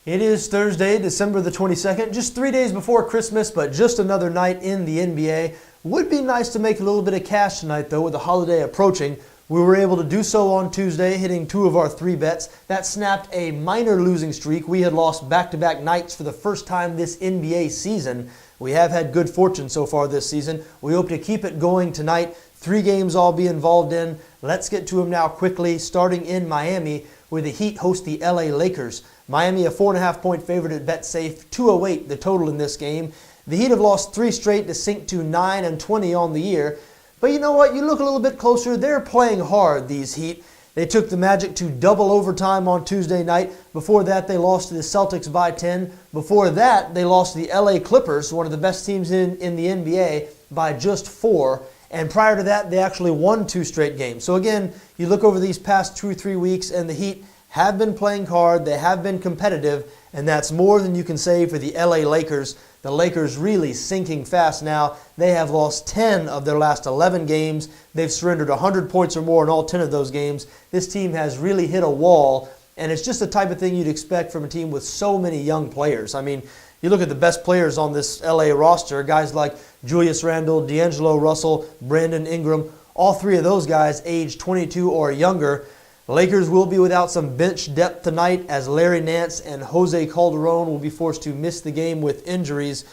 It is Thursday, December the 22nd, just 3 days before Christmas, but just another night in the NBA. Would be nice to make a little bit of cash tonight, though, with the holiday approaching. We were able to do so on Tuesday, hitting 2 of our 3 bets. That snapped a minor losing streak. We had lost back-to-back nights for the first time this NBA season. We have had good fortune so far this season. We hope to keep it going tonight. 3 games I'll be involved in. Let's get to them now quickly, starting in Miami, where the Heat host the LA Lakers. Miami, a 4.5-point favorite at Betsafe, 208 the total in this game. The Heat have lost 3 straight to sink to 9-20 on the year. But you know what? You look a little bit closer. They're playing hard, these Heat. They took the Magic to double overtime on Tuesday night. Before that, they lost to the Celtics by 10. Before that, they lost to the LA Clippers, one of the best teams in the NBA, by just 4. And prior to that, they actually won 2 straight games. So again, you look over these past 2 or 3 weeks, and the Heat have been playing hard, they have been competitive, and that's more than you can say for the LA Lakers. The Lakers really sinking fast now. They have lost 10 of their last 11 games. They've surrendered 100 points or more in all 10 of those games. This team has really hit a wall, and it's just the type of thing you'd expect from a team with so many young players. I mean, you look at the best players on this LA roster, guys like Julius Randle, D'Angelo Russell, Brandon Ingram, all 3 of those guys aged 22 or younger. The Lakers will be without some bench depth tonight as Larry Nance and Jose Calderon will be forced to miss the game with injuries.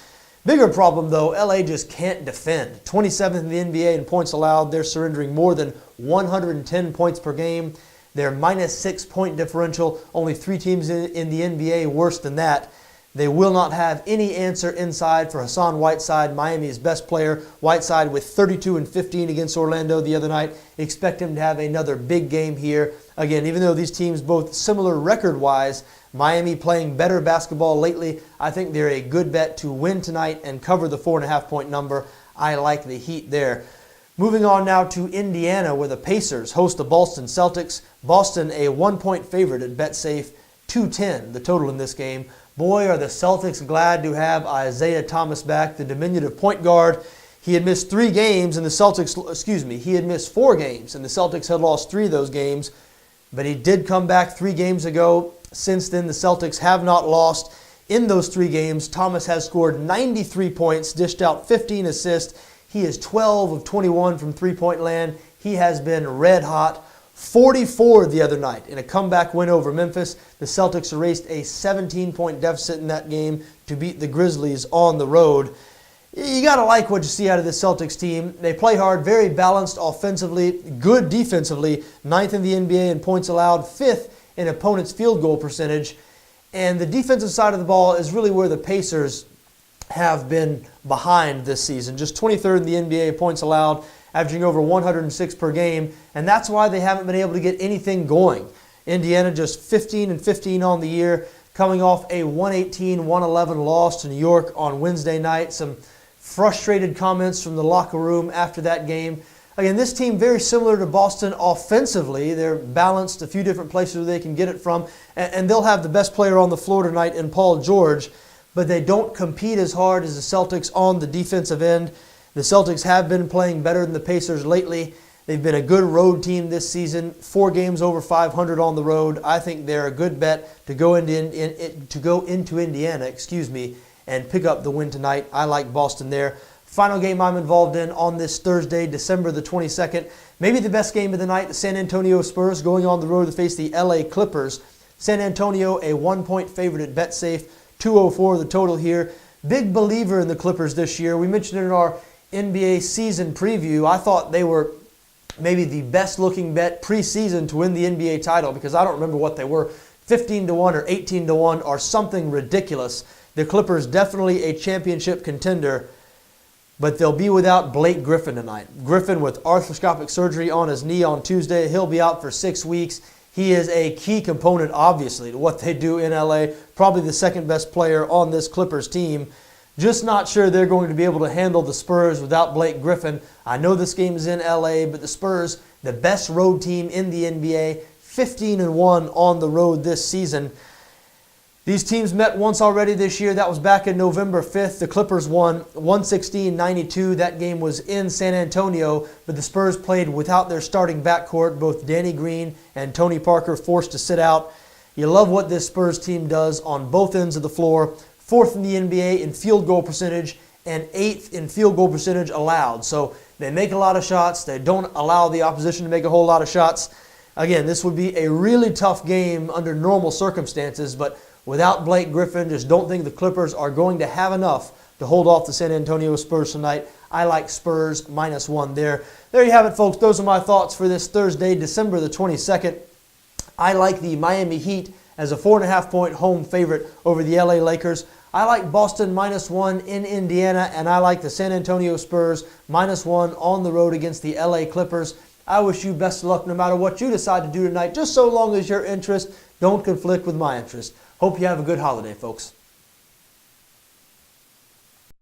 Bigger problem, though, LA just can't defend. 27th in the NBA in points allowed. They're surrendering more than 110 points per game. Their minus 6-point differential, only 3 teams in the NBA worse than that. They will not have any answer inside for Hassan Whiteside, Miami's best player. Whiteside with 32 and 15 against Orlando the other night. Expect him to have another big game here. Again, even though these teams both similar record-wise, Miami playing better basketball lately, I think they're a good bet to win tonight and cover the 4.5-point number. I like the Heat there. Moving on now to Indiana, where the Pacers host the Boston Celtics. Boston a 1-point favorite at Betsafe, 210 the total in this game. Boy, are the Celtics glad to have Isaiah Thomas back, the diminutive point guard. He had missed 3 games, and he had missed 4 games, and the Celtics had lost 3 of those games. But he did come back 3 games ago. Since then, the Celtics have not lost. In those 3 games, Thomas has scored 93 points, dished out 15 assists. He is 12 of 21 from three-point land. He has been red hot. 44 the other night in a comeback win over Memphis. The Celtics erased a 17-point deficit in that game to beat the Grizzlies on the road. You got to like what you see out of this Celtics team. They play hard, very balanced offensively, good defensively, 9th in the NBA in points allowed, 5th in opponents' field goal percentage. And the defensive side of the ball is really where the Pacers have been behind this season. Just 23rd in the NBA in points allowed, averaging over 106 per game, and that's why they haven't been able to get anything going. Indiana just 15 and 15 on the year, coming off a 118-111 loss to New York on Wednesday night. Some frustrated comments from the locker room after that game. Again, this team very similar to Boston offensively. They're balanced, a few different places where they can get it from, and they'll have the best player on the floor tonight in Paul George, but they don't compete as hard as the Celtics on the defensive end. The Celtics have been playing better than the Pacers lately. They've been a good road team this season, 4 games over 500 on the road. I think they're a good bet to go into Indiana, and pick up the win tonight. I like Boston there. Final game I'm involved in on this Thursday, December the 22nd. Maybe the best game of the night, the San Antonio Spurs going on the road to face the LA Clippers. San Antonio a 1-point favorite at Betsafe, 204 the total here. Big believer in the Clippers this year. We mentioned in our NBA season preview, I thought they were maybe the best looking bet preseason to win the NBA title, because I don't remember what they were, 15-1 or 18-1 or something ridiculous. The Clippers definitely a championship contender, but they'll be without Blake Griffin tonight. Griffin with arthroscopic surgery on his knee on Tuesday. He'll be out for 6 weeks. He is a key component, obviously, to what they do in LA. Probably the second best player on this Clippers team. Just not sure they're going to be able to handle the Spurs without Blake Griffin. I know this game is in LA, but the Spurs, the best road team in the NBA, 15-1 on the road this season. These teams met once already this year. That was back in November 5th. The Clippers won 116-92. That game was in San Antonio, but the Spurs played without their starting backcourt, both Danny Green and Tony Parker forced to sit out. You love what this Spurs team does on both ends of the floor. 4th in the NBA in field goal percentage and 8th in field goal percentage allowed. So they make a lot of shots. They don't allow the opposition to make a whole lot of shots. Again, this would be a really tough game under normal circumstances, but without Blake Griffin, just don't think the Clippers are going to have enough to hold off the San Antonio Spurs tonight. I like Spurs -1 there. There you have it, folks. Those are my thoughts for this Thursday, December the 22nd. I like the Miami Heat as a 4.5-point home favorite over the LA Lakers. I like Boston -1 in Indiana, and I like the San Antonio Spurs -1 on the road against the LA Clippers. I wish you best of luck no matter what you decide to do tonight, just so long as your interests don't conflict with my interest. Hope you have a good holiday, folks.